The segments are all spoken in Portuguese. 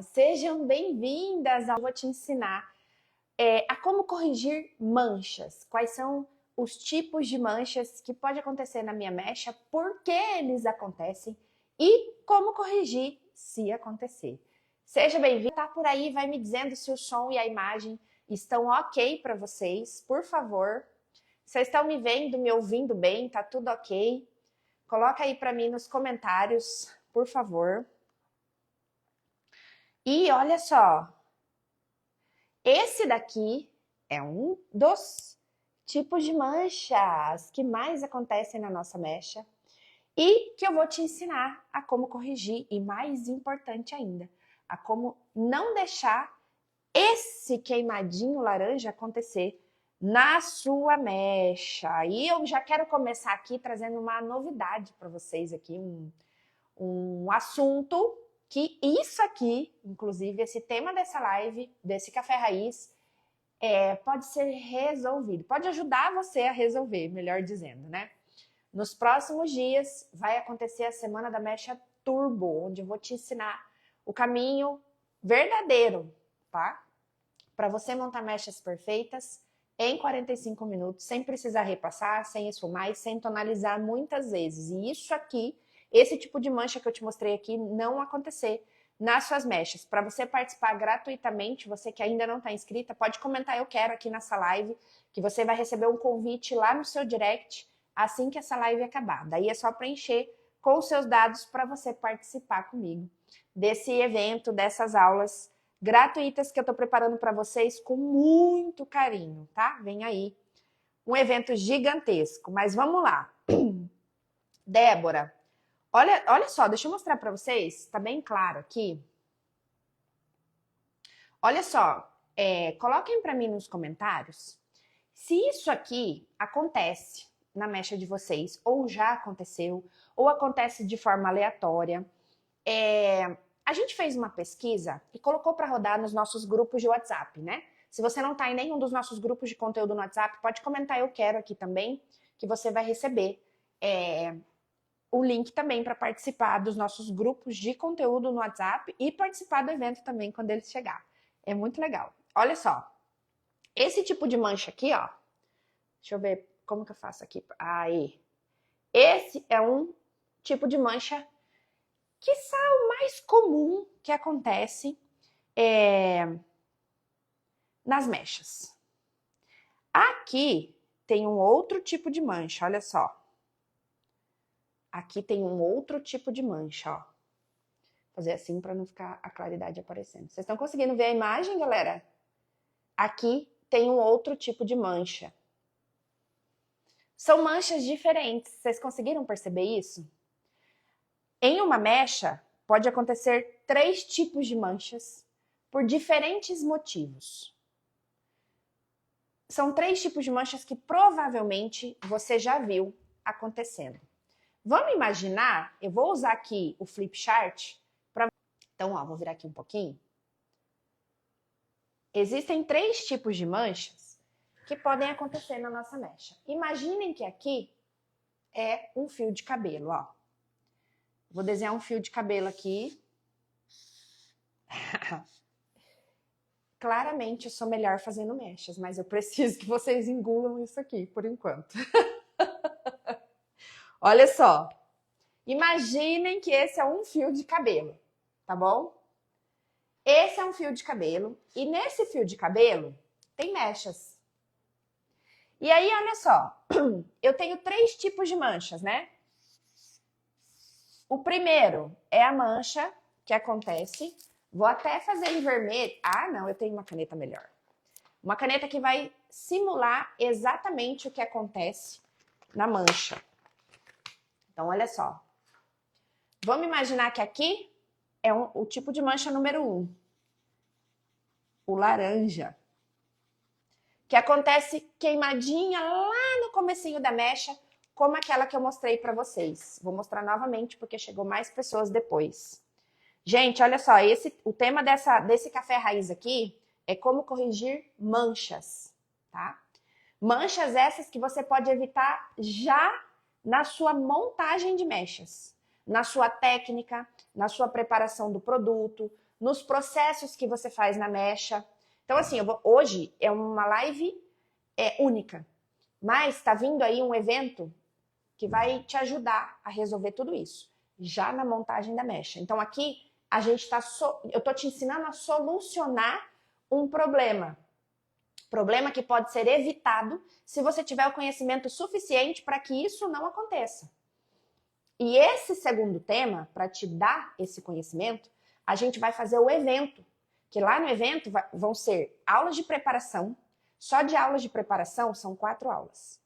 Sejam bem-vindas! Eu vou te ensinar a como corrigir manchas. Quais são os tipos de manchas que pode acontecer na minha mecha, por que eles acontecem e como corrigir se acontecer. Seja bem-vindo, tá por aí, vai me dizendo se o som e a imagem estão ok para vocês, por favor. Vocês estão me vendo, me ouvindo bem? Tá tudo ok? Coloca aí para mim nos comentários, por favor. E olha só, esse daqui é um dos tipos de manchas que mais acontecem na nossa mecha e que eu vou te ensinar a como corrigir e, mais importante ainda, a como não deixar esse queimadinho laranja acontecer na sua mecha. E eu já quero começar aqui trazendo uma novidade para vocês aqui, um assunto que isso aqui, inclusive, esse tema dessa live, desse Café Raiz, pode ser resolvido. Pode ajudar você a resolver, melhor dizendo, né? Nos próximos dias vai acontecer a Semana da Mecha Turbo, onde eu vou te ensinar o caminho verdadeiro, tá? Para você montar mechas perfeitas em 45 minutos, sem precisar repassar, sem esfumar e sem tonalizar muitas vezes. E isso aqui, esse tipo de mancha que eu te mostrei aqui, não acontecer nas suas mechas. Para você participar gratuitamente, você que ainda não está inscrita, pode comentar eu quero aqui nessa live, que você vai receber um convite lá no seu direct assim que essa live acabar. Daí é só preencher com os seus dados para você participar comigo desse evento, dessas aulas gratuitas que eu estou preparando para vocês com muito carinho, tá? Vem aí um evento gigantesco, mas vamos lá. Débora, olha só, deixa eu mostrar para vocês, tá bem claro aqui. Olha só, coloquem para mim nos comentários se isso aqui acontece na mecha de vocês, ou já aconteceu, ou acontece de forma aleatória. A gente fez uma pesquisa e colocou para rodar nos nossos grupos de WhatsApp, né? Se você não está em nenhum dos nossos grupos de conteúdo no WhatsApp, pode comentar eu quero aqui também, que você vai receber o link também para participar dos nossos grupos de conteúdo no WhatsApp e participar do evento também quando ele chegar. É muito legal. Olha só, esse tipo de mancha aqui, ó, deixa eu ver como que eu faço aqui. Aí, esse é um tipo de mancha quiçá o mais comum que acontece nas mechas. Aqui tem um outro tipo de mancha, olha só. Aqui tem um outro tipo de mancha, ó. Vou fazer assim para não ficar a claridade aparecendo. Vocês estão conseguindo ver a imagem, galera? Aqui tem um outro tipo de mancha. São manchas diferentes. Vocês conseguiram perceber isso? Em uma mecha, pode acontecer 3 tipos de manchas por diferentes motivos. São 3 tipos de manchas que provavelmente você já viu acontecendo. Vamos imaginar, eu vou usar aqui o flip chart. Então, ó, vou virar aqui um pouquinho. Existem 3 tipos de manchas que podem acontecer na nossa mecha. Imaginem que aqui é um fio de cabelo, ó. Vou desenhar um fio de cabelo aqui. Claramente eu sou melhor fazendo mechas, mas eu preciso que vocês engulam isso aqui por enquanto. Olha só. Imaginem que esse é um fio de cabelo, tá bom? Esse é um fio de cabelo e nesse fio de cabelo tem mechas. E aí, olha só, eu tenho 3 tipos de manchas, né? O primeiro é a mancha que acontece. Vou até fazer em vermelho. Ah, não, eu tenho uma caneta melhor. Uma caneta que vai simular exatamente o que acontece na mancha. Então, olha só. Vamos imaginar que aqui é o tipo de mancha número 1. O laranja. Que acontece queimadinha lá no comecinho da mecha, como aquela que eu mostrei para vocês. Vou mostrar novamente porque chegou mais pessoas depois. Gente, olha só, o tema desse café raiz aqui é como corrigir manchas, tá? Manchas essas que você pode evitar já na sua montagem de mechas, na sua técnica, na sua preparação do produto, nos processos que você faz na mecha. Então, assim, hoje é uma live única, mas tá vindo aí um evento que vai te ajudar a resolver tudo isso, já na montagem da mecha. Então, aqui, eu tô te ensinando a solucionar um problema que pode ser evitado se você tiver o conhecimento suficiente para que isso não aconteça. E esse segundo tema, para te dar esse conhecimento, a gente vai fazer o evento, que lá no evento vão ser aulas de preparação. Só de aulas de preparação são 4 aulas.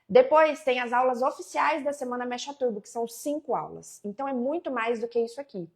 Depois tem as aulas oficiais da Semana Mecha Turbo, que são 5 aulas. Então é muito mais do que isso aqui.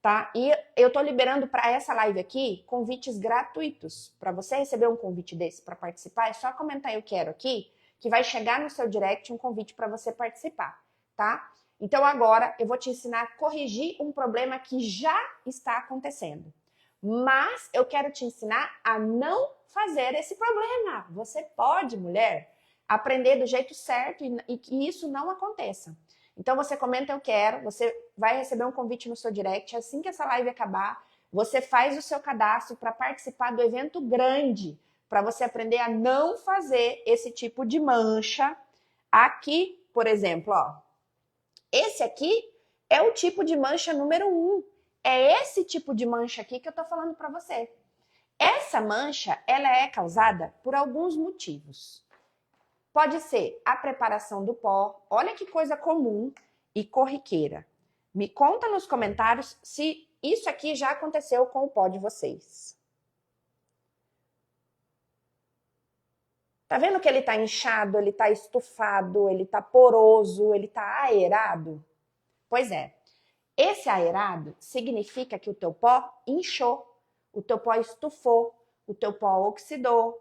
Tá? E eu tô liberando para essa live aqui convites gratuitos. Para você receber um convite desse para participar, é só comentar eu quero aqui, que vai chegar no seu direct um convite para você participar, tá? Então agora eu vou te ensinar a corrigir um problema que já está acontecendo. Mas eu quero te ensinar a não fazer esse problema. Você pode, mulher, aprender do jeito certo e que isso não aconteça. Então você comenta eu quero, você vai receber um convite no seu direct, assim que essa live acabar, você faz o seu cadastro para participar do evento grande, para você aprender a não fazer esse tipo de mancha. Aqui, por exemplo, ó, esse aqui é o tipo de mancha número 1. É esse tipo de mancha aqui que eu tô falando para você. Essa mancha, ela é causada por alguns motivos. Pode ser a preparação do pó. Olha que coisa comum e corriqueira. Me conta nos comentários se isso aqui já aconteceu com o pó de vocês. Tá vendo que ele tá inchado, ele tá estufado, ele tá poroso, ele tá aerado? Pois é. Esse aerado significa que o teu pó inchou, o teu pó estufou, o teu pó oxidou.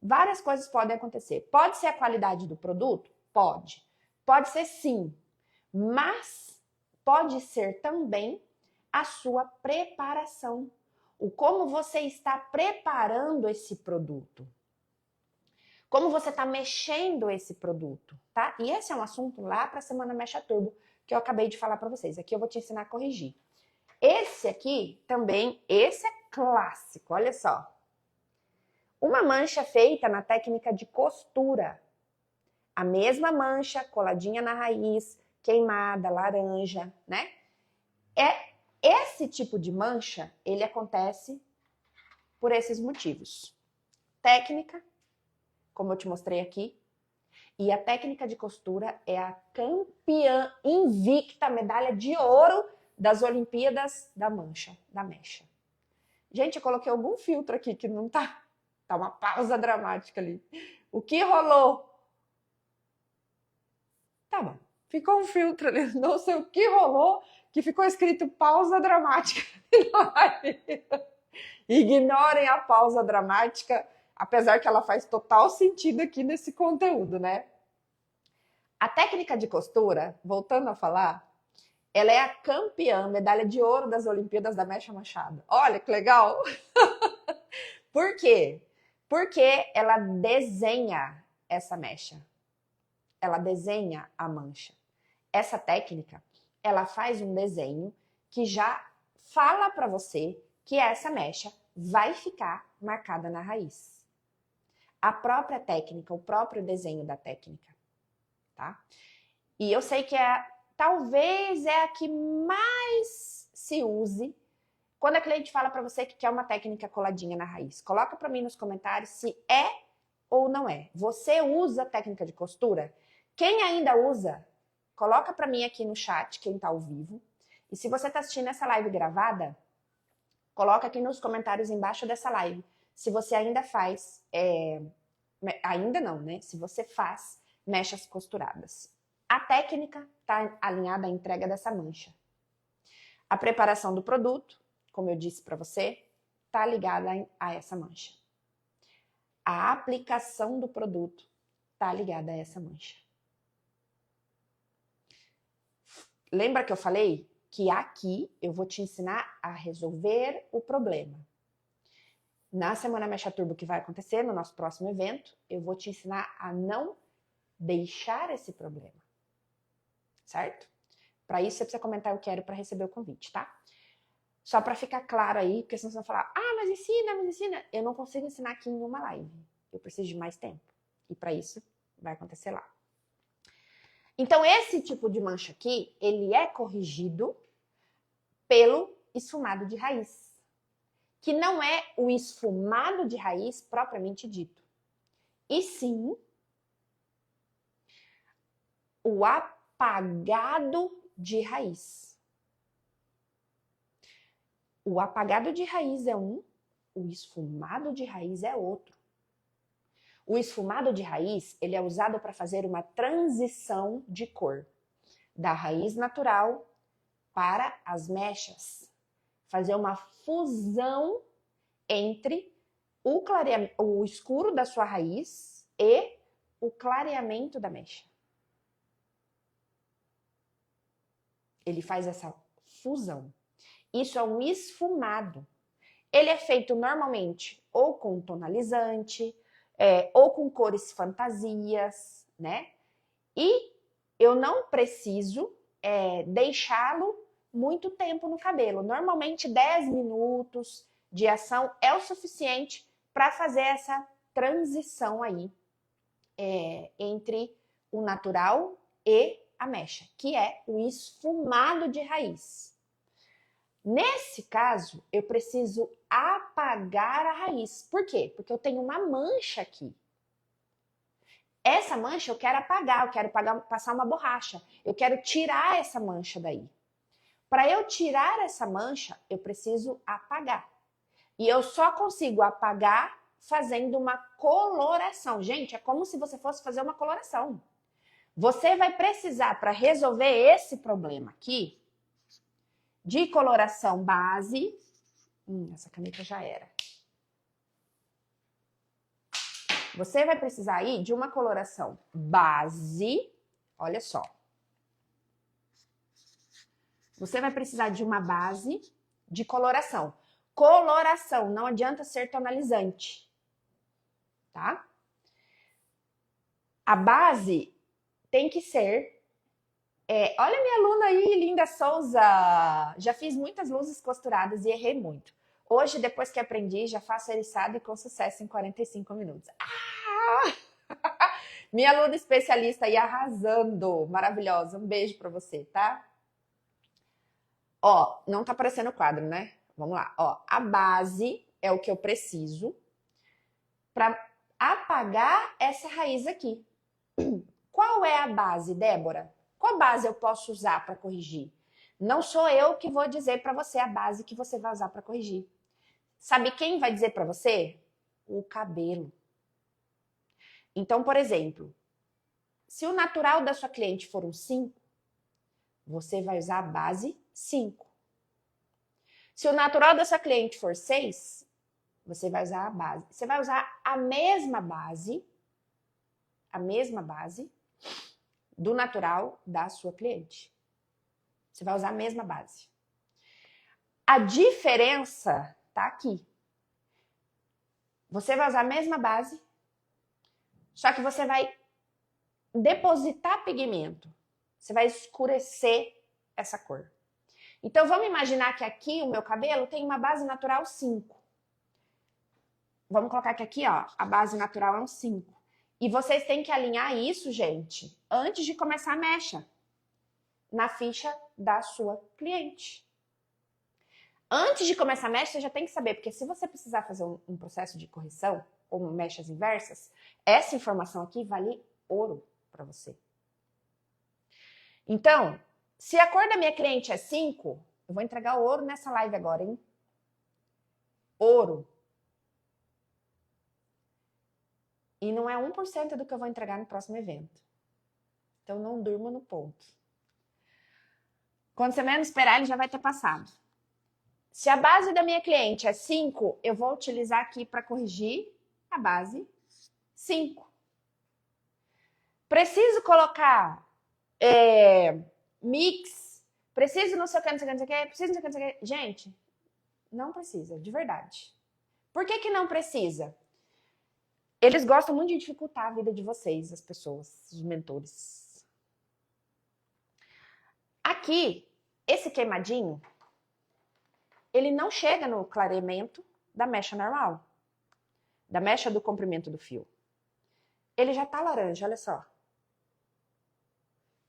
Várias coisas podem acontecer. Pode ser a qualidade do produto? Pode. Pode ser sim. Mas pode ser também a sua preparação. O como você está preparando esse produto. Como você está mexendo esse produto, tá? E esse é um assunto lá para a Semana Mecha Turbo, que eu acabei de falar para vocês. Aqui eu vou te ensinar a corrigir. Esse aqui também, esse é clássico, olha só. Uma mancha feita na técnica de costura. A mesma mancha, coladinha na raiz, queimada, laranja, né? Esse tipo de mancha, ele acontece por esses motivos. Técnica, como eu te mostrei aqui, e a técnica de costura é a campeã invicta, medalha de ouro das Olimpíadas da mancha, da mecha. Gente, eu coloquei algum filtro aqui que não tá. Tá uma pausa dramática ali. O que rolou? Tá bom. Ficou um filtro ali. Não sei o que rolou, que ficou escrito pausa dramática. Ignorem a pausa dramática, apesar que ela faz total sentido aqui nesse conteúdo, né? A técnica de costura, voltando a falar, ela é a campeã, medalha de ouro das Olimpíadas da Mecha Machado. Olha que legal! Por quê? Porque ela desenha essa mecha. Ela desenha a mancha. Essa técnica, ela faz um desenho que já fala para você que essa mecha vai ficar marcada na raiz. A própria técnica, o próprio desenho da técnica, tá? E eu sei que talvez é a que mais se use quando a cliente fala para você que quer uma técnica coladinha na raiz. Coloca para mim nos comentários se é ou não é. Você usa técnica de costura? Quem ainda usa, coloca para mim aqui no chat, quem tá ao vivo. E se você tá assistindo essa live gravada, coloca aqui nos comentários embaixo dessa live se você ainda faz, ainda não, né? Se você faz mechas costuradas. A técnica tá alinhada à entrega dessa mancha. A preparação do produto, como eu disse para você, tá ligada a essa mancha. A aplicação do produto tá ligada a essa mancha. Lembra que eu falei que aqui eu vou te ensinar a resolver o problema. Na Semana Mecha Turbo que vai acontecer, no nosso próximo evento, eu vou te ensinar a não deixar esse problema. Certo? Para isso, você precisa comentar eu quero para receber o convite, tá? Só para ficar claro aí, porque senão você vai falar, mas ensina. Eu não consigo ensinar aqui em uma live. Eu preciso de mais tempo. E para isso, vai acontecer lá. Então, esse tipo de mancha aqui, ele é corrigido pelo esfumado de raiz. Que não é o esfumado de raiz propriamente dito. E sim, o apagado de raiz. O apagado de raiz é um, o esfumado de raiz é outro. O esfumado de raiz, ele é usado para fazer uma transição de cor da raiz natural para as mechas. Fazer uma fusão entre o escuro da sua raiz e o clareamento da mecha. Ele faz essa fusão. Isso é um esfumado. Ele é feito normalmente ou com tonalizante, ou com cores fantasias, né? E eu não preciso deixá-lo muito tempo no cabelo. Normalmente 10 minutos de ação é o suficiente para fazer essa transição aí entre o natural e a mecha, que é o esfumado de raiz. Nesse caso, eu preciso apagar a raiz. Por quê? Porque eu tenho uma mancha aqui. Essa mancha eu quero apagar, eu quero passar uma borracha. Eu quero tirar essa mancha daí. Para eu tirar essa mancha, eu preciso apagar. E eu só consigo apagar fazendo uma coloração. Gente, é como se você fosse fazer uma coloração. Você vai precisar, para resolver esse problema aqui, de coloração base. Essa caneta já era. Você vai precisar aí de uma coloração base. Olha só. Você vai precisar de uma base de coloração. Coloração, não adianta ser tonalizante. Tá? A base tem que ser... olha minha aluna aí, Linda Souza. Já fiz muitas luzes costuradas e errei muito. Hoje, depois que aprendi, já faço eriçado e com sucesso em 45 minutos. Minha aluna especialista aí arrasando. Maravilhosa. Um beijo pra você, tá? Ó, não tá aparecendo o quadro, né? Vamos lá. Ó, a base é o que eu preciso para apagar essa raiz aqui. Qual é a base, Débora? Qual base eu posso usar para corrigir? Não sou eu que vou dizer para você a base que você vai usar para corrigir. Sabe quem vai dizer para você? O cabelo. Então, por exemplo, se o natural da sua cliente for um 5, você vai usar a base 5. Se o natural da sua cliente for 6, você vai usar a base. Você vai usar a mesma base do natural da sua cliente. Você vai usar a mesma base. A diferença tá aqui. Você vai usar a mesma base, só que você vai depositar pigmento. Você vai escurecer essa cor. Então, vamos imaginar que aqui o meu cabelo tem uma base natural 5. Vamos colocar que aqui, ó, a base natural é um 5. E vocês têm que alinhar isso, gente, antes de começar a mecha, na ficha da sua cliente. Antes de começar a mecha, você já tem que saber, porque se você precisar fazer um processo de correção, ou mechas inversas, essa informação aqui vale ouro para você. Então, se a cor da minha cliente é 5, eu vou entregar o ouro nessa live agora, hein? Ouro. E não é 1% do que eu vou entregar no próximo evento. Então, não durma no ponto. Quando você menos esperar, ele já vai ter passado. Se a base da minha cliente é 5, eu vou utilizar aqui para corrigir a base 5. Preciso colocar mix, preciso não sei o que, não sei o que, não sei o que, preciso não sei o que, não sei o que. Gente, não precisa, de verdade. Por que que não precisa? Eles gostam muito de dificultar a vida de vocês, as pessoas, os mentores. Aqui, esse queimadinho, ele não chega no clareamento da mecha normal, da mecha do comprimento do fio. Ele já tá laranja, olha só.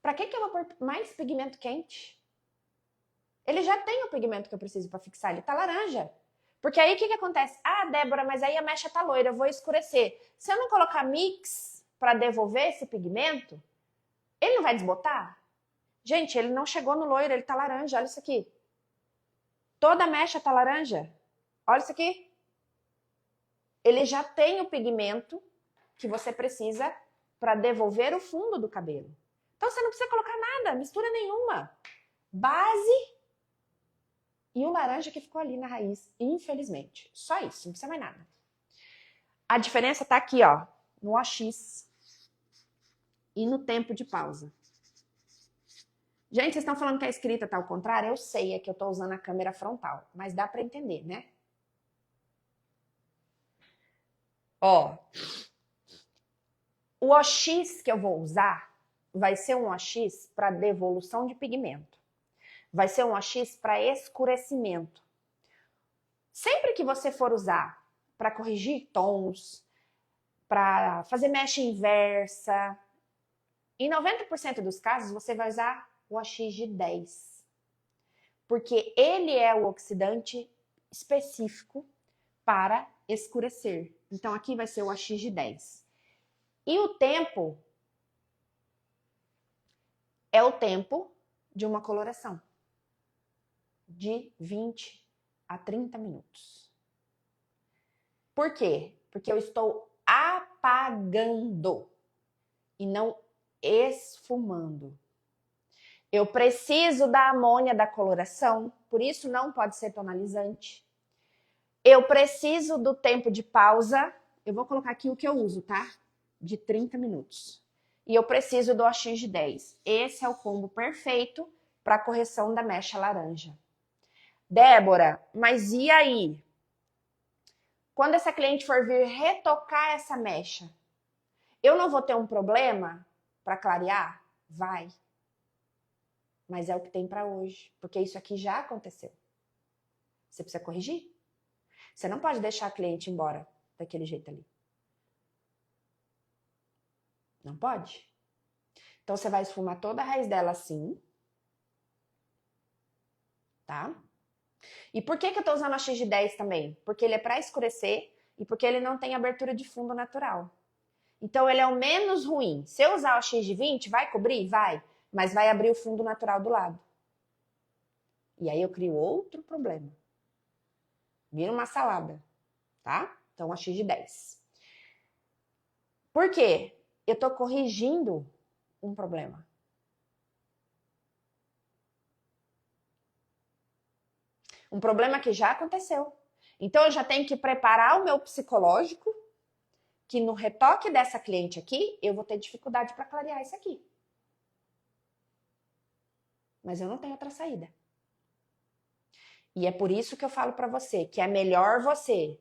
Pra que eu vou pôr mais pigmento quente? Ele já tem o pigmento que eu preciso para fixar, ele tá laranja. Porque aí o que acontece? Ah, Débora, mas aí a mecha tá loira, eu vou escurecer. Se eu não colocar mix para devolver esse pigmento, ele não vai desbotar? Gente, ele não chegou no loiro, ele tá laranja, olha isso aqui. Toda a mecha tá laranja. Olha isso aqui. Ele já tem o pigmento que você precisa para devolver o fundo do cabelo. Então você não precisa colocar nada, mistura nenhuma. Base e o laranja que ficou ali na raiz, infelizmente. Só isso, não precisa mais nada. A diferença tá aqui, ó, no OX e no tempo de pausa. Gente, vocês estão falando que a escrita tá ao contrário? Eu sei, é que eu tô usando a câmera frontal, mas dá para entender, né? Ó, o OX que eu vou usar vai ser um OX para devolução de pigmento. Vai ser um OX para escurecimento. Sempre que você for usar para corrigir tons, para fazer mecha inversa, em 90% dos casos você vai usar o OX de 10. Porque ele é o oxidante específico para escurecer. Então aqui vai ser o OX de 10. E o tempo é o tempo de uma coloração. De 20 a 30 minutos. Por quê? Porque eu estou apagando e não esfumando. Eu preciso da amônia da coloração, por isso não pode ser tonalizante. Eu preciso do tempo de pausa, eu vou colocar aqui o que eu uso, tá? De 30 minutos. E eu preciso do OX de 10. Esse é o combo perfeito para a correção da mecha laranja. Débora, mas e aí? Quando essa cliente for vir retocar essa mecha, eu não vou ter um problema para clarear? Vai. Mas é o que tem para hoje, porque isso aqui já aconteceu. Você precisa corrigir. Você não pode deixar a cliente embora daquele jeito ali. Não pode. Então você vai esfumar toda a raiz dela assim. Tá? E por que eu tô usando a X de 10 também? Porque ele é para escurecer e porque ele não tem abertura de fundo natural. Então ele é o menos ruim. Se eu usar o X de 20, vai cobrir? Vai. Mas vai abrir o fundo natural do lado. E aí eu crio outro problema. Vira uma salada, tá? Então, a X de 10. Por quê? Eu tô corrigindo um problema. Um problema que já aconteceu. Então, eu já tenho que preparar o meu psicológico que no retoque dessa cliente aqui, eu vou ter dificuldade para clarear isso aqui. Mas eu não tenho outra saída. E é por isso que eu falo para você que é melhor você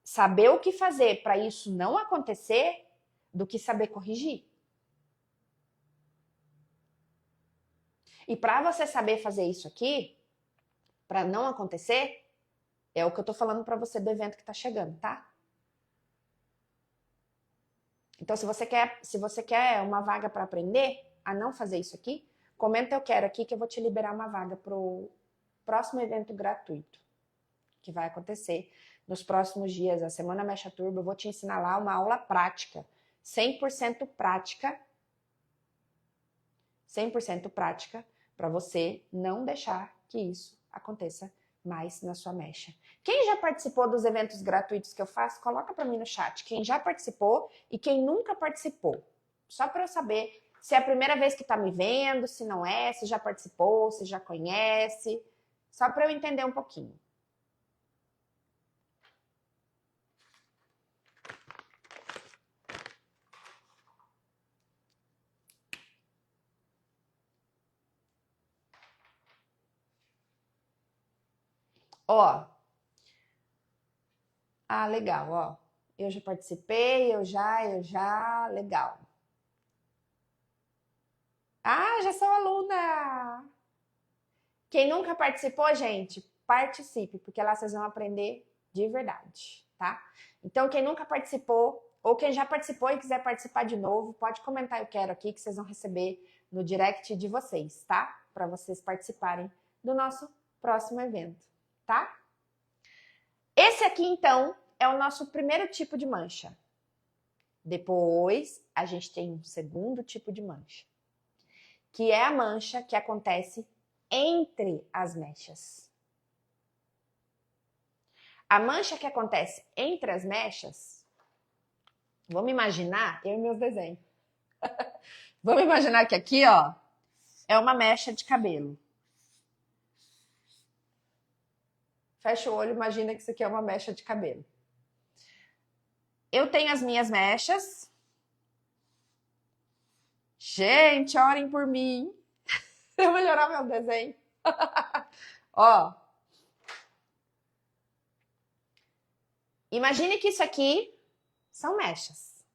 saber o que fazer para isso não acontecer do que saber corrigir. E para você saber fazer isso aqui, para não acontecer, é o que eu tô falando para você do evento que tá chegando, tá? Então, se você quer uma vaga para aprender a não fazer isso aqui, comenta eu quero aqui que eu vou te liberar uma vaga pro próximo evento gratuito que vai acontecer nos próximos dias, a Semana Mecha Turbo. Eu vou te ensinar lá uma aula prática, 100% prática, 100% prática, para você não deixar que isso aconteça mais na sua mecha. Quem já participou dos eventos gratuitos que eu faço, coloca para mim no chat. Quem já participou e quem nunca participou. Só para eu saber se é a primeira vez que tá me vendo, se não é, se já participou, se já conhece. Só para eu entender um pouquinho. Ó. Ah, legal, ó. Eu já participei, legal. Ah, já sou aluna! Quem nunca participou, gente, participe, porque lá vocês vão aprender de verdade, tá? Então, quem nunca participou, ou quem já participou e quiser participar de novo, pode comentar eu quero aqui, que vocês vão receber no direct de vocês, tá? Para vocês participarem do nosso próximo evento, tá? Esse aqui, então, é o nosso primeiro tipo de mancha. Depois, a gente tem um segundo tipo de mancha, que é a mancha que acontece entre as mechas. A mancha que acontece entre as mechas, vamos imaginar, eu e meus desenhos. Vamos imaginar que aqui, ó, é uma mecha de cabelo. Fecha o olho, imagina que isso aqui é uma mecha de cabelo. Eu tenho as minhas mechas. Gente, orem por mim. Eu vou melhorar meu desenho. Ó. Imagine que isso aqui são mechas.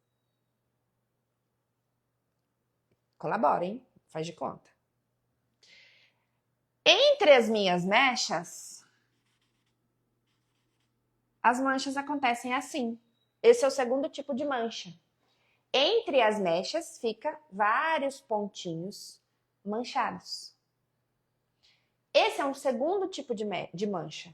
Colabora, hein? Faz de conta. Entre as minhas mechas, as manchas acontecem assim. Esse é o segundo tipo de mancha. Entre as mechas fica vários pontinhos manchados. Esse é um segundo tipo de mancha,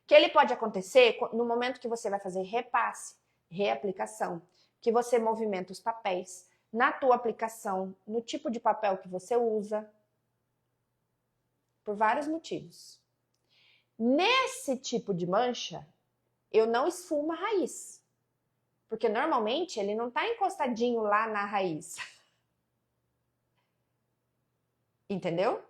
que ele pode acontecer no momento que você vai fazer repasse, reaplicação, que você movimenta os papéis, na tua aplicação, no tipo de papel que você usa, por vários motivos. Nesse tipo de mancha, eu não esfumo a raiz, porque normalmente ele não está encostadinho lá na raiz. Entendeu?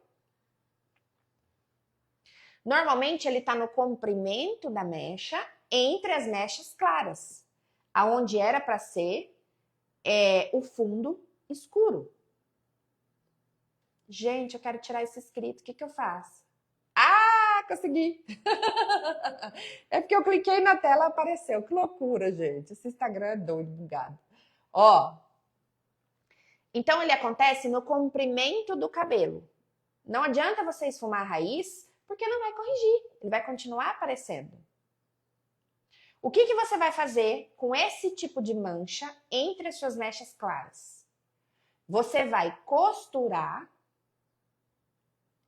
Normalmente ele está no comprimento da mecha, entre as mechas claras, aonde era para ser o fundo escuro. Gente, eu quero tirar esse escrito, o que eu faço? Ah, consegui! É porque eu cliquei na tela e apareceu. Que loucura, gente. Esse Instagram é doido, bugado. Ó. Então, ele acontece no comprimento do cabelo. Não adianta você esfumar a raiz, porque não vai corrigir. Ele vai continuar aparecendo. O que você vai fazer com esse tipo de mancha entre as suas mechas claras? Você vai costurar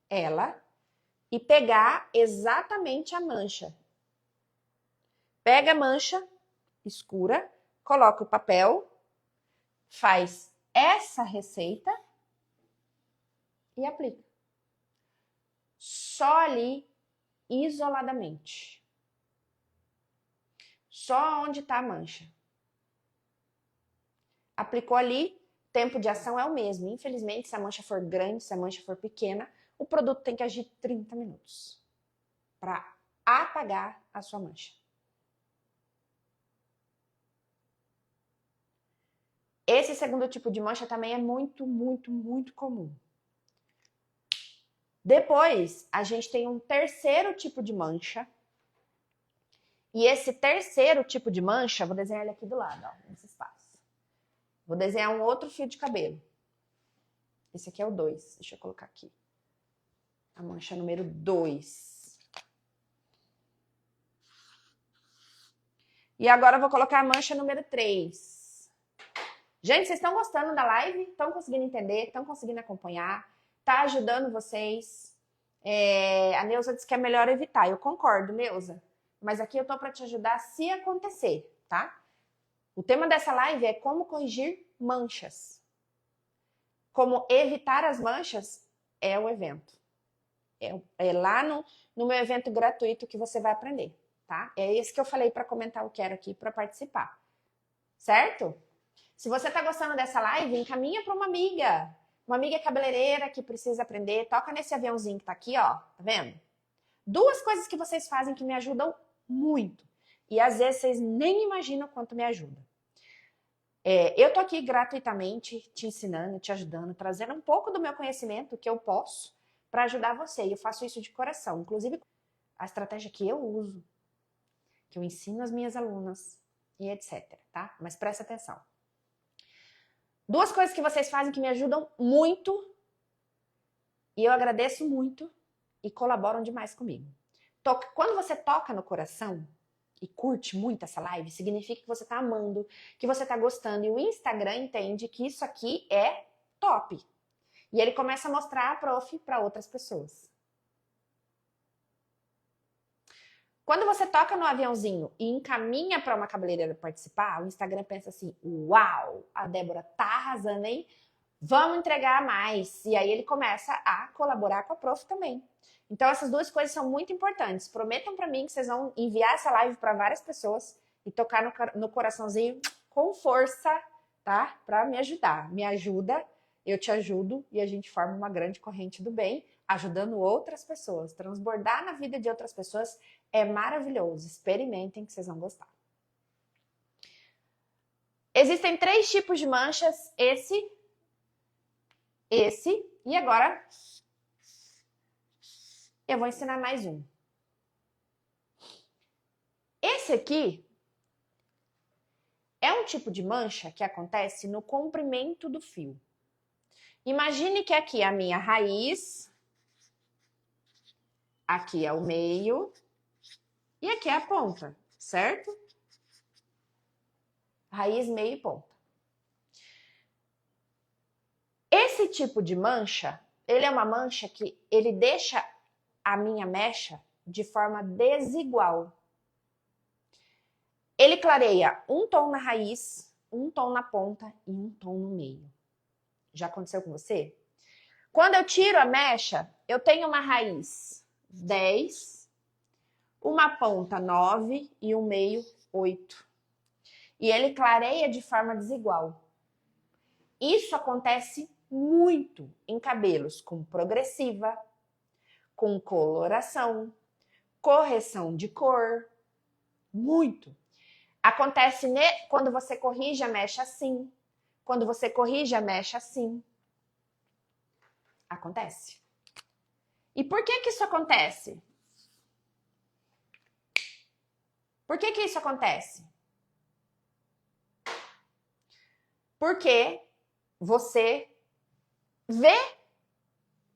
ela e pegar exatamente a mancha. Pega a mancha escura, coloca o papel, faz essa receita e aplica. Só ali, isoladamente. Só onde está a mancha. Aplicou ali, tempo de ação é o mesmo. Infelizmente, se a mancha for grande, se a mancha for pequena, o produto tem que agir 30 minutos para apagar a sua mancha. Esse segundo tipo de mancha também é muito, muito, muito comum. Depois, a gente tem um terceiro tipo de mancha. E esse terceiro tipo de mancha, vou desenhar ele aqui do lado, ó, nesse espaço. Vou desenhar um outro fio de cabelo. Esse aqui é o 2. Deixa eu colocar aqui. A mancha número 2. E agora eu vou colocar a mancha número 3. Gente, vocês estão gostando da live? Estão conseguindo entender? Estão conseguindo acompanhar? Tá ajudando vocês? A Neuza disse que é melhor evitar. Eu concordo, Neuza. Mas aqui eu tô para te ajudar se acontecer, tá? O tema dessa live é como corrigir manchas. Como evitar as manchas é o evento. É lá no meu evento gratuito que você vai aprender, tá? É esse que eu falei para comentar o quero aqui para participar. Certo? Se você tá gostando dessa live, encaminha para uma amiga cabeleireira que precisa aprender, toca nesse aviãozinho que tá aqui, ó, tá vendo? 2 coisas que vocês fazem que me ajudam muito. E às vezes vocês nem imaginam quanto me ajuda. Eu tô aqui gratuitamente te ensinando, te ajudando, trazendo um pouco do meu conhecimento que eu posso para ajudar você. E eu faço isso de coração. Inclusive, a estratégia que eu uso, que eu ensino às minhas alunas e etc, tá? Mas presta atenção. 2 coisas que vocês fazem que me ajudam muito e eu agradeço muito e colaboram demais comigo. Quando você toca no coração e curte muito essa live, significa que você tá amando, que você tá gostando. E o Instagram entende que isso aqui é top. E ele começa a mostrar a prof para outras pessoas. Quando você toca no aviãozinho e encaminha para uma cabeleireira participar, o Instagram pensa assim: uau, a Débora tá arrasando, hein? Vamos entregar mais. E aí ele começa a colaborar com a prof também. Então essas duas coisas são muito importantes. Prometam para mim que vocês vão enviar essa live para várias pessoas e tocar no coraçãozinho com força, tá? Para me ajudar. Me ajuda, eu te ajudo e a gente forma uma grande corrente do bem, ajudando outras pessoas. Transbordar na vida de outras pessoas é maravilhoso. Experimentem que vocês vão gostar. Existem 3 tipos de manchas: esse e agora eu vou ensinar mais um. Esse aqui é um tipo de mancha que acontece no comprimento do fio. Imagine que aqui é a minha raiz, aqui é o meio e aqui é a ponta, certo? Raiz, meio e ponta. Esse tipo de mancha, ele é uma mancha que ele deixa a minha mecha de forma desigual. Ele clareia um tom na raiz, um tom na ponta e um tom no meio. Já aconteceu com você? Quando eu tiro a mecha, eu tenho uma raiz 10, uma ponta 9 e um meio 8. E ele clareia de forma desigual. Isso acontece muito em cabelos com progressiva, com coloração, correção de cor, muito. Acontece quando você corrige a mecha assim, quando você corrige a mecha assim. Acontece. E por que isso acontece? Por que isso acontece? Porque você vê.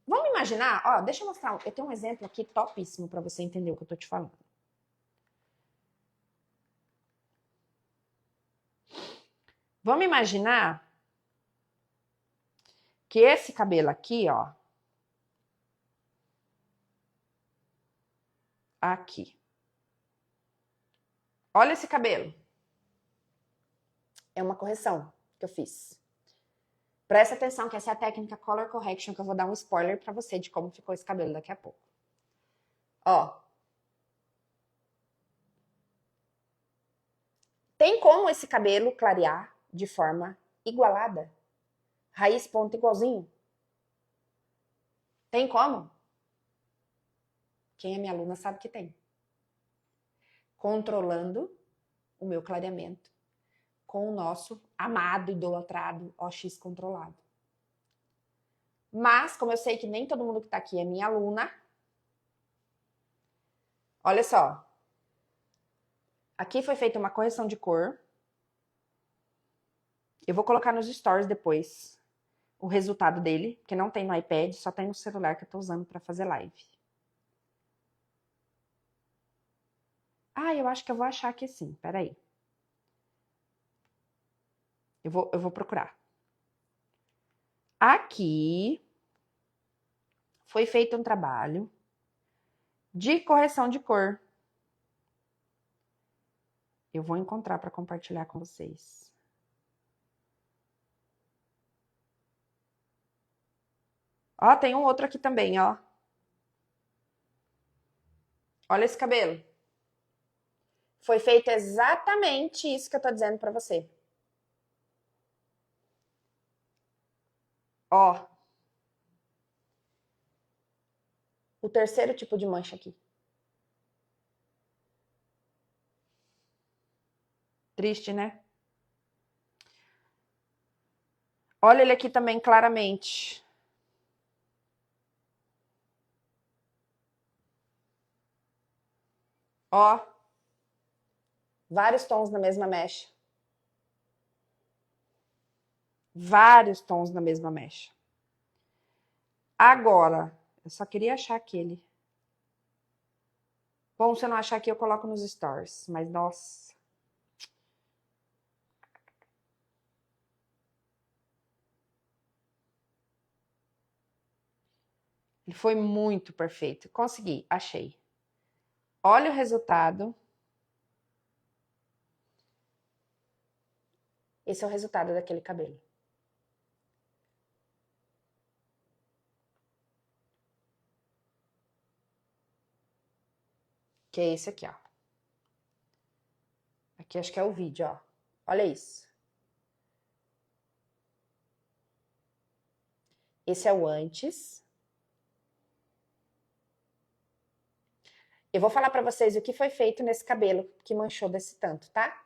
Vamos imaginar, ó, deixa eu mostrar, eu tenho um exemplo aqui topíssimo para você entender o que eu tô te falando. Vamos imaginar que esse cabelo aqui, ó, aqui. Olha esse cabelo. É uma correção que eu fiz. Presta atenção que essa é a técnica Color Correction, que eu vou dar um spoiler pra você de como ficou esse cabelo daqui a pouco. Ó. Tem como esse cabelo clarear de forma igualada? Raiz, ponta, igualzinho? Tem como? Quem é minha aluna sabe que tem. Controlando o meu clareamento com o nosso amado, idolatrado OX controlado. Mas, como eu sei que nem todo mundo que tá aqui é minha aluna, olha só. Aqui foi feita uma correção de cor. Eu vou colocar nos stories depois o resultado dele, porque não tem no iPad, só tem no celular que eu tô usando para fazer live. Ah, eu acho que eu vou achar aqui sim, peraí. Eu vou procurar. Aqui foi feito um trabalho de correção de cor. Eu vou encontrar para compartilhar com vocês. Ó, tem um outro aqui também, ó. Olha esse cabelo. Foi feito exatamente isso que eu tô dizendo para você. Ó. O terceiro tipo de mancha aqui. Triste, né? Olha ele aqui também claramente. Ó. Vários tons na mesma mecha. Vários tons na mesma mecha. Agora, eu só queria achar aquele. Bom, se eu não achar aqui, eu coloco nos stories. Mas, nossa. Ele foi muito perfeito. Consegui, achei. Olha o resultado. Esse é o resultado daquele cabelo. Que é esse aqui, ó. Aqui acho que é o vídeo, ó. Olha isso. Esse é o antes. Eu vou falar pra vocês o que foi feito nesse cabelo que manchou desse tanto, tá?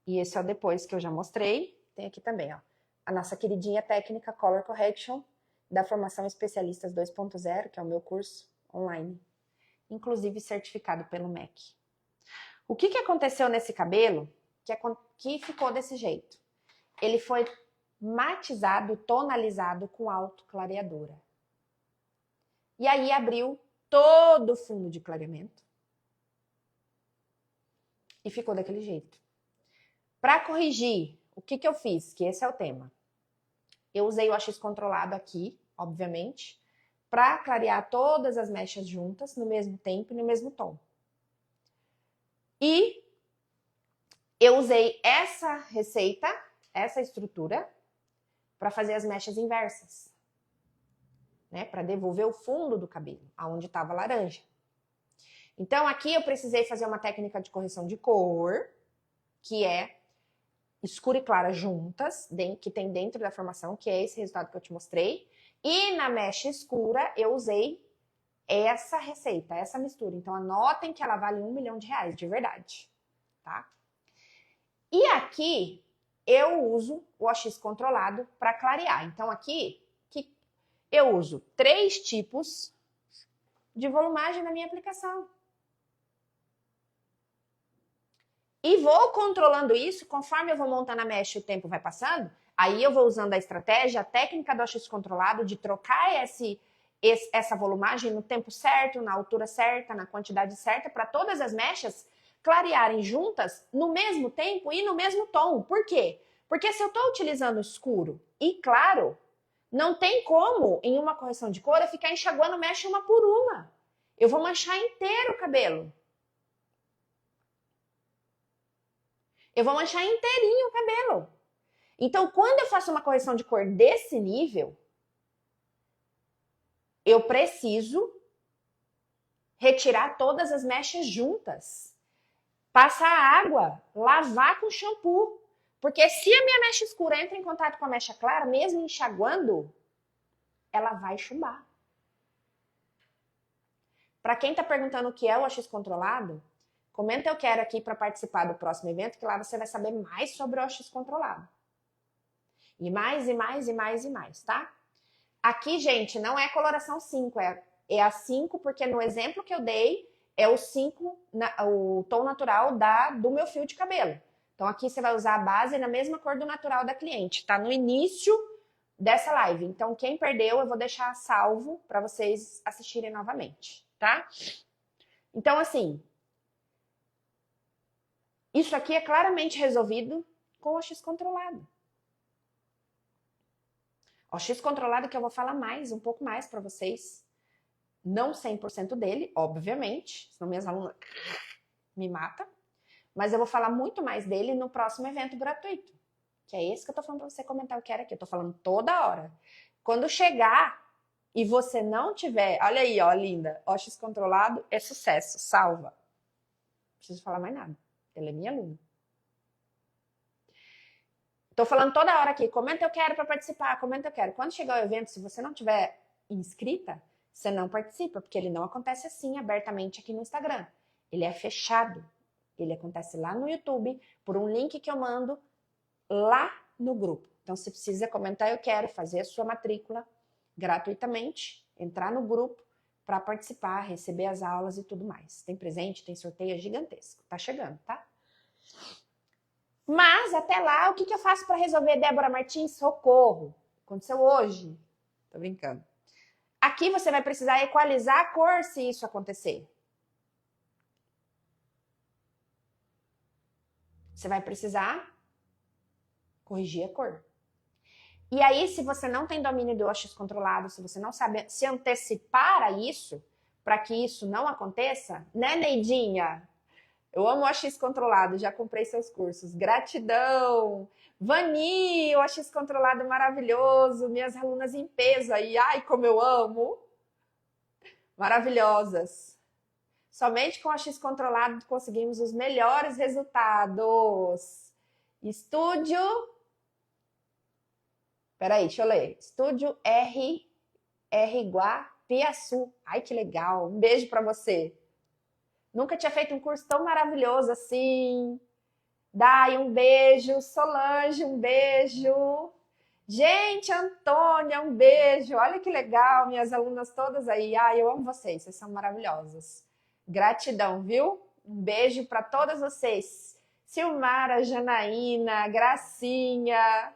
E esse é o depois que eu já mostrei. Tem aqui também, ó. A nossa queridinha técnica Color Correction da formação Especialistas 2.0, que é o meu curso online. Inclusive certificado pelo MEC. O que aconteceu nesse cabelo que ficou desse jeito? Ele foi matizado, tonalizado com autoclareadora. E aí abriu todo o fundo de clareamento. E ficou daquele jeito. Para corrigir, o que eu fiz? Que esse é o tema. Eu usei o AX controlado aqui, obviamente, para clarear todas as mechas juntas, no mesmo tempo e no mesmo tom. E eu usei essa receita, essa estrutura, para fazer as mechas inversas. Né? Para devolver o fundo do cabelo, aonde estava laranja. Então, aqui eu precisei fazer uma técnica de correção de cor, que é escura e clara juntas, que tem dentro da formação, que é esse resultado que eu te mostrei. E na mecha escura, eu usei essa receita, essa mistura. Então, anotem que ela vale R$1 milhão, de verdade. Tá? E aqui, eu uso o OX controlado para clarear. Então, aqui, eu uso 3 tipos de volumagem na minha aplicação. E vou controlando isso conforme eu vou montando a mecha e o tempo vai passando. Aí eu vou usando a estratégia, a técnica do AX controlado de trocar essa volumagem no tempo certo, na altura certa, na quantidade certa, para todas as mechas clarearem juntas no mesmo tempo e no mesmo tom. Por quê? Porque se eu estou utilizando escuro e claro, não tem como, em uma correção de cor, eu ficar enxaguando mecha uma por uma. Eu vou manchar inteiro o cabelo. Eu vou manchar inteirinho o cabelo. Então, quando eu faço uma correção de cor desse nível, eu preciso retirar todas as mechas juntas. Passar água, lavar com shampoo. Porque se a minha mecha escura entra em contato com a mecha clara, mesmo enxaguando, ela vai chumbar. Para quem está perguntando o que é o AX controlado, comenta eu quero aqui para participar do próximo evento, que lá você vai saber mais sobre o AX controlado. E mais, e mais, e mais, e mais, tá? Aqui, gente, não é coloração 5, é a 5, porque no exemplo que eu dei, é o 5, o tom natural do meu fio de cabelo. Então, aqui você vai usar a base na mesma cor do natural da cliente. Tá no início dessa live. Então, quem perdeu, eu vou deixar salvo para vocês assistirem novamente, tá? Então, assim, isso aqui é claramente resolvido com o AX controlado. O AX controlado que eu vou falar um pouco mais para vocês. Não 100% dele, obviamente, senão minhas alunas me matam. Mas eu vou falar muito mais dele no próximo evento gratuito. Que é esse que eu tô falando pra você comentar o que era aqui. Eu tô falando toda hora. Quando chegar e você não tiver... Olha aí, ó, linda. OX controlado é sucesso. Salva. Não preciso falar mais nada. Ela é minha aluna. Tô falando toda hora aqui. Comenta eu quero pra participar. Comenta eu quero. Quando chegar o evento, se você não tiver inscrita, você não participa, porque ele não acontece assim abertamente aqui no Instagram. Ele é fechado. Ele acontece lá no YouTube, por um link que eu mando lá no grupo. Então, você precisa comentar eu quero, fazer a sua matrícula gratuitamente, entrar no grupo para participar, receber as aulas e tudo mais. Tem presente, tem sorteio, é gigantesco. Tá chegando, tá? Mas, até lá, o que eu faço para resolver, Débora Martins? Socorro! Aconteceu hoje. Tô brincando. Aqui você vai precisar equalizar a cor se isso acontecer. Você vai precisar corrigir a cor. E aí, se você não tem domínio do OX controlado, se você não sabe se antecipar a isso, para que isso não aconteça, né, Neidinha? Eu amo o OX controlado, já comprei seus cursos. Gratidão! Vani, o OX controlado maravilhoso, minhas alunas em peso aí, ai, como eu amo! Maravilhosas. Somente com o OX controlado conseguimos os melhores resultados. Estúdio... Peraí, deixa eu ler. Estúdio Guapiaçu. Ai, que legal. Um beijo para você. Nunca tinha feito um curso tão maravilhoso assim. Dai, um beijo. Solange, um beijo. Gente, Antônia, um beijo. Olha que legal, minhas alunas todas aí. Ai, eu amo vocês, vocês são maravilhosas. Gratidão, viu? Um beijo para todas vocês. Silmara, Janaína, Gracinha.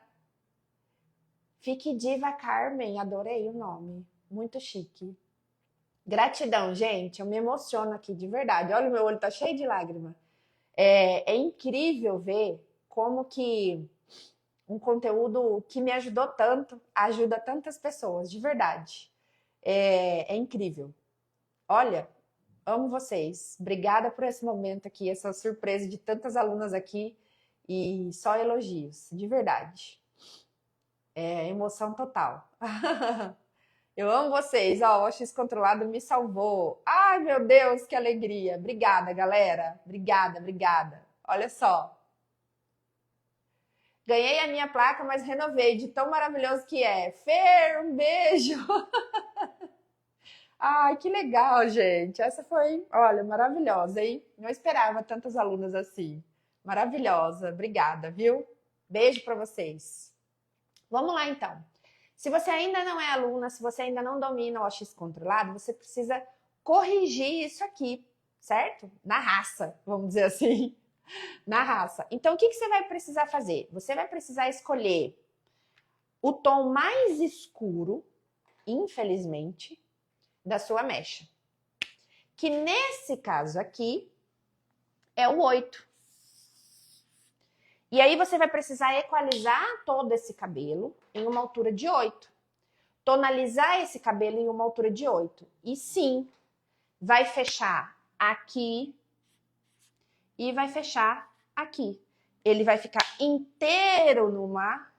Fique Diva Carmen, adorei o nome. Muito chique. Gratidão, gente. Eu me emociono aqui, de verdade. Olha, o meu olho tá cheio de lágrima. É incrível ver como que um conteúdo que me ajudou tanto, ajuda tantas pessoas, de verdade. É incrível. Olha, amo vocês. Obrigada por esse momento aqui, essa surpresa de tantas alunas aqui. E só elogios, de verdade. Emoção total. Eu amo vocês. Ó, o OX controlado me salvou. Ai, meu Deus, que alegria. Obrigada, galera. Obrigada, obrigada. Olha só. Ganhei a minha placa, mas renovei de tão maravilhoso que é. Fer, um beijo. Ai, que legal, gente. Essa foi, olha, maravilhosa, hein? Não esperava tantas alunas assim. Maravilhosa. Obrigada, viu? Beijo para vocês. Vamos lá, então. Se você ainda não é aluna, se você ainda não domina o OX controlado, você precisa corrigir isso aqui, certo? Na raça, vamos dizer assim. Na raça. Então, o que você vai precisar fazer? Você vai precisar escolher o tom mais escuro, infelizmente, da sua mecha. Que nesse caso aqui é o 8. E aí você vai precisar equalizar todo esse cabelo em uma altura de 8. Tonalizar esse cabelo em uma altura de 8. E sim, vai fechar aqui e vai fechar aqui. Ele vai ficar inteiro numa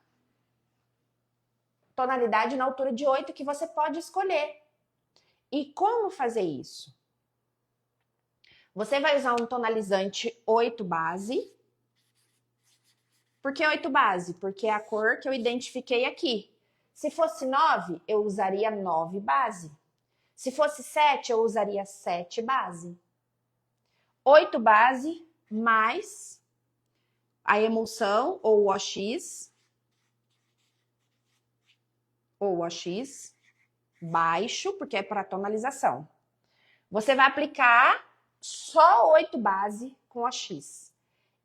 tonalidade na altura de 8 que você pode escolher. E como fazer isso? Você vai usar um tonalizante 8 base. Por que 8 base? Porque é a cor que eu identifiquei aqui. Se fosse 9, eu usaria 9 base. Se fosse 7, eu usaria 7 base. 8 base mais a emulsão ou o OX baixo, porque é para tonalização. Você vai aplicar só 8 base com OX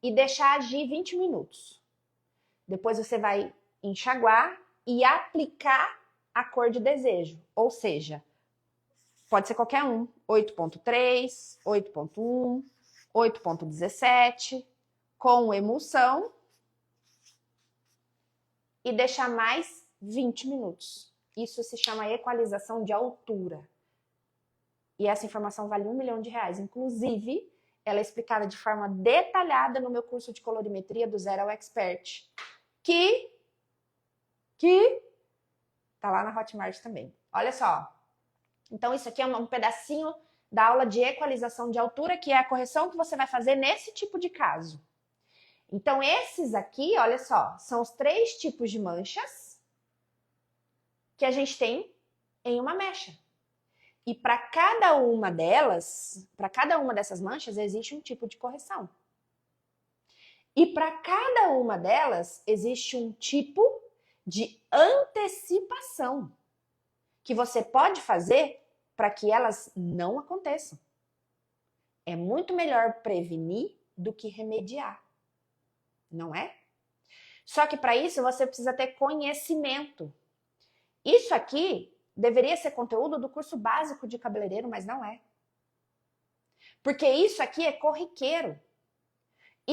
e deixar agir 20 minutos. Depois você vai enxaguar e aplicar a cor de desejo, ou seja, pode ser qualquer um, 8.3, 8.1, 8.17, com emulsão e deixar mais 20 minutos. Isso se chama equalização de altura. E essa informação vale R$1 milhão. Inclusive, ela é explicada de forma detalhada no meu curso de colorimetria do Zero ao Expert, que tá lá na Hotmart também. Olha só. Então, isso aqui é um pedacinho da aula de equalização de altura, que é a correção que você vai fazer nesse tipo de caso. Então, esses aqui, olha só, são os 3 tipos de manchas que a gente tem em uma mecha. E para cada uma delas, para cada uma dessas manchas, existe um tipo de correção. E para cada uma delas, existe um tipo de antecipação que você pode fazer para que elas não aconteçam. É muito melhor prevenir do que remediar, não é? Só que para isso você precisa ter conhecimento. Isso aqui deveria ser conteúdo do curso básico de cabeleireiro, mas não é. Porque isso aqui é corriqueiro.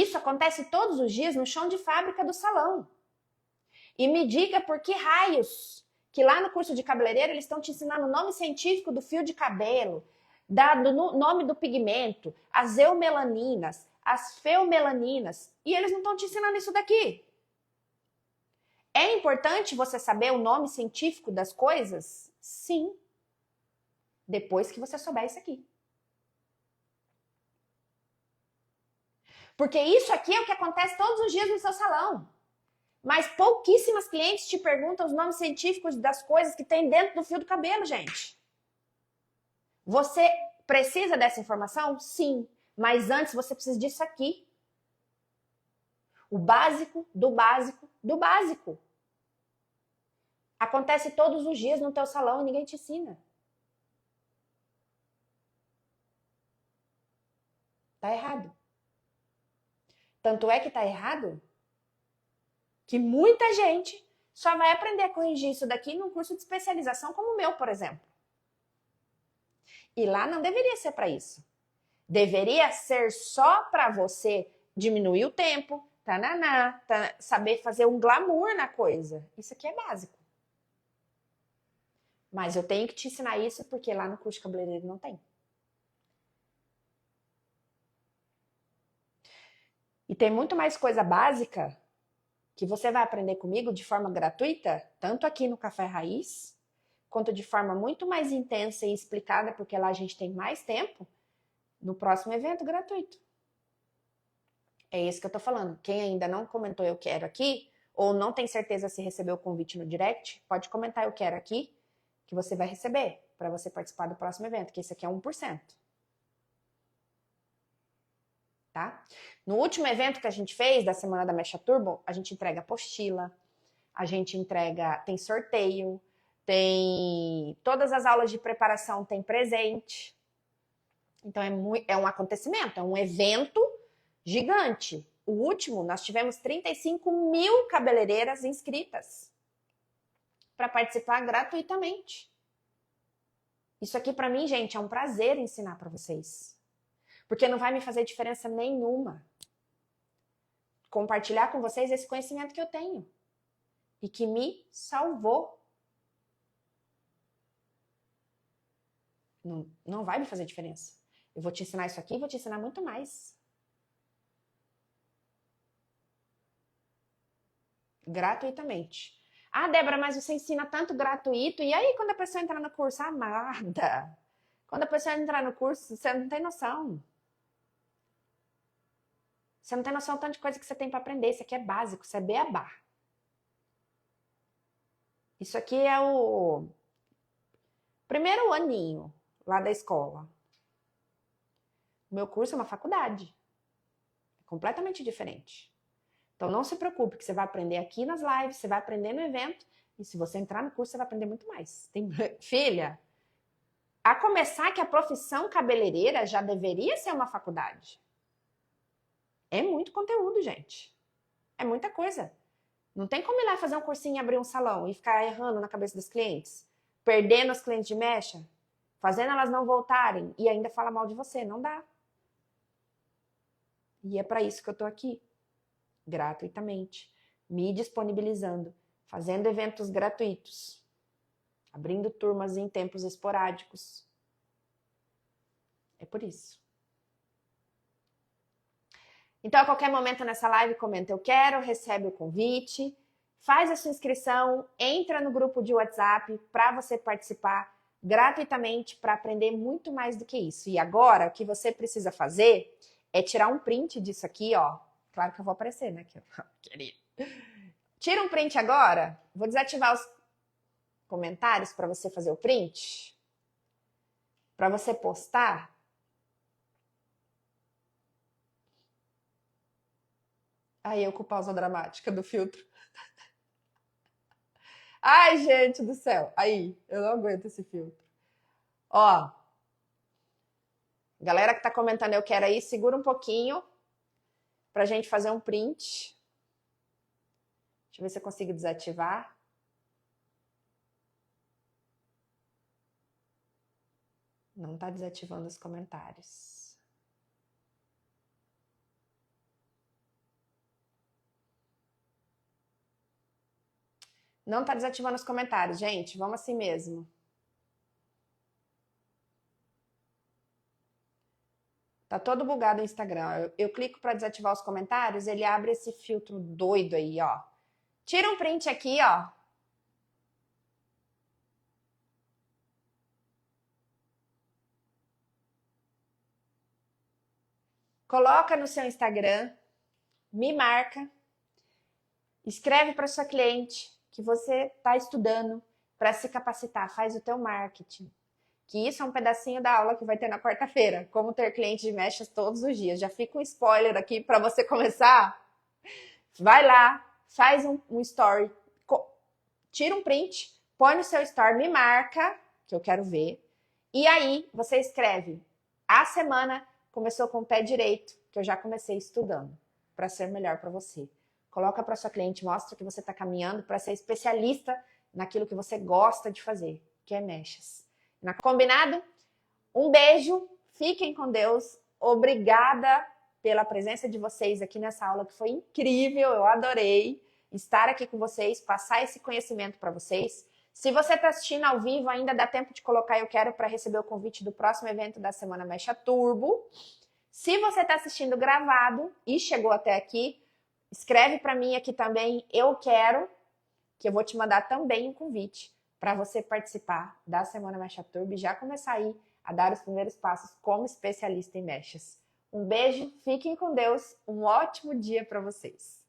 Isso acontece todos os dias no chão de fábrica do salão. E me diga por que raios que lá no curso de cabeleireiro eles estão te ensinando o nome científico do fio de cabelo, do nome do pigmento, as eumelaninas, as feomelaninas, e eles não estão te ensinando isso daqui. É importante você saber o nome científico das coisas? Sim. Depois que você souber isso aqui. Porque isso aqui é o que acontece todos os dias no seu salão. Mas pouquíssimas clientes te perguntam os nomes científicos das coisas que tem dentro do fio do cabelo, gente. Você precisa dessa informação? Sim. Mas antes você precisa disso aqui. O básico do básico do básico. Acontece todos os dias no teu salão e ninguém te ensina. Tá errado. Tanto é que tá errado que muita gente só vai aprender a corrigir isso daqui num curso de especialização como o meu, por exemplo. E lá não deveria ser para isso. Deveria ser só para você diminuir o tempo, saber fazer um glamour na coisa. Isso aqui é básico. Mas eu tenho que te ensinar isso porque lá no curso de cabeleireiro não tem. E tem muito mais coisa básica que você vai aprender comigo de forma gratuita, tanto aqui no Café Raiz, quanto de forma muito mais intensa e explicada, porque lá a gente tem mais tempo, no próximo evento gratuito. É isso que eu tô falando. Quem ainda não comentou eu quero aqui, ou não tem certeza se recebeu o convite no direct, pode comentar eu quero aqui, que você vai receber, para você participar do próximo evento, que esse aqui é 1%. Tá? No último evento que a gente fez, da Semana da Mecha Turbo, a gente entrega apostila, a gente entrega, tem sorteio, tem todas as aulas de preparação, tem presente. Então é um acontecimento, é um evento gigante. O último, nós tivemos 35 mil cabeleireiras inscritas para participar gratuitamente. Isso aqui para mim, gente, é um prazer ensinar para vocês. Porque não vai me fazer diferença nenhuma compartilhar com vocês esse conhecimento que eu tenho e que me salvou. Não vai me fazer diferença. Eu vou te ensinar isso aqui e vou te ensinar muito mais. Gratuitamente. Ah, Débora, mas você ensina tanto gratuito. E aí, quando a pessoa entrar no curso? Amada, quando a pessoa entrar no curso, você não tem noção. Você não tem noção do tanto de coisa que você tem para aprender. Isso aqui é básico, isso é beabá. Isso aqui é o primeiro aninho lá da escola. O meu curso é uma faculdade. É completamente diferente. Então não se preocupe que você vai aprender aqui nas lives, você vai aprender no evento. E se você entrar no curso, você vai aprender muito mais. Filha, a começar que a profissão cabeleireira já deveria ser uma faculdade. É muito conteúdo, gente. É muita coisa. Não tem como ir lá fazer um cursinho e abrir um salão e ficar errando na cabeça dos clientes, perdendo os clientes de mecha, fazendo elas não voltarem e ainda falar mal de você. Não dá. E é para isso que eu tô aqui, gratuitamente, me disponibilizando, fazendo eventos gratuitos, abrindo turmas em tempos esporádicos. É por isso. Então, a qualquer momento nessa live, comenta eu quero, recebe o convite, faz a sua inscrição, entra no grupo de WhatsApp para você participar gratuitamente para aprender muito mais do que isso. E agora, o que você precisa fazer é tirar um print disso aqui, ó. Claro que eu vou aparecer, né? Querido. Tira um print agora. Vou desativar os comentários para você fazer o print. Para você postar. Aí eu com pausa dramática do filtro. Ai, gente do céu. Aí, eu não aguento esse filtro. Ó. Galera que tá comentando eu quero aí, segura um pouquinho pra gente fazer um print. Deixa eu ver se eu consigo desativar. Não tá desativando os comentários. Não tá desativando os comentários, gente. Vamos assim mesmo. Tá todo bugado o Instagram. Eu clico para desativar os comentários, ele abre esse filtro doido aí, ó. Tira um print aqui, ó. Coloca no seu Instagram, me marca, escreve para sua cliente que você está estudando para se capacitar, faz o teu marketing. Que isso é um pedacinho da aula que vai ter na quarta-feira, como ter cliente de mechas todos os dias. Já fica um spoiler aqui para você começar. Vai lá, faz um story, tira um print, põe no seu story, me marca, que eu quero ver. E aí você escreve: a semana começou com o pé direito, que eu já comecei estudando para ser melhor para você. Coloca para sua cliente, mostra que você está caminhando para ser especialista naquilo que você gosta de fazer, que é mechas. Combinado? Um beijo, fiquem com Deus. Obrigada pela presença de vocês aqui nessa aula que foi incrível, eu adorei estar aqui com vocês, passar esse conhecimento para vocês. Se você está assistindo ao vivo, ainda dá tempo de colocar eu quero para receber o convite do próximo evento da Semana Mecha Turbo. Se você está assistindo gravado e chegou até aqui, escreve para mim aqui também eu quero, que eu vou te mandar também um convite para você participar da Semana Mecha Turbo e já começar aí a dar os primeiros passos como especialista em mechas. Um beijo, fiquem com Deus, um ótimo dia para vocês.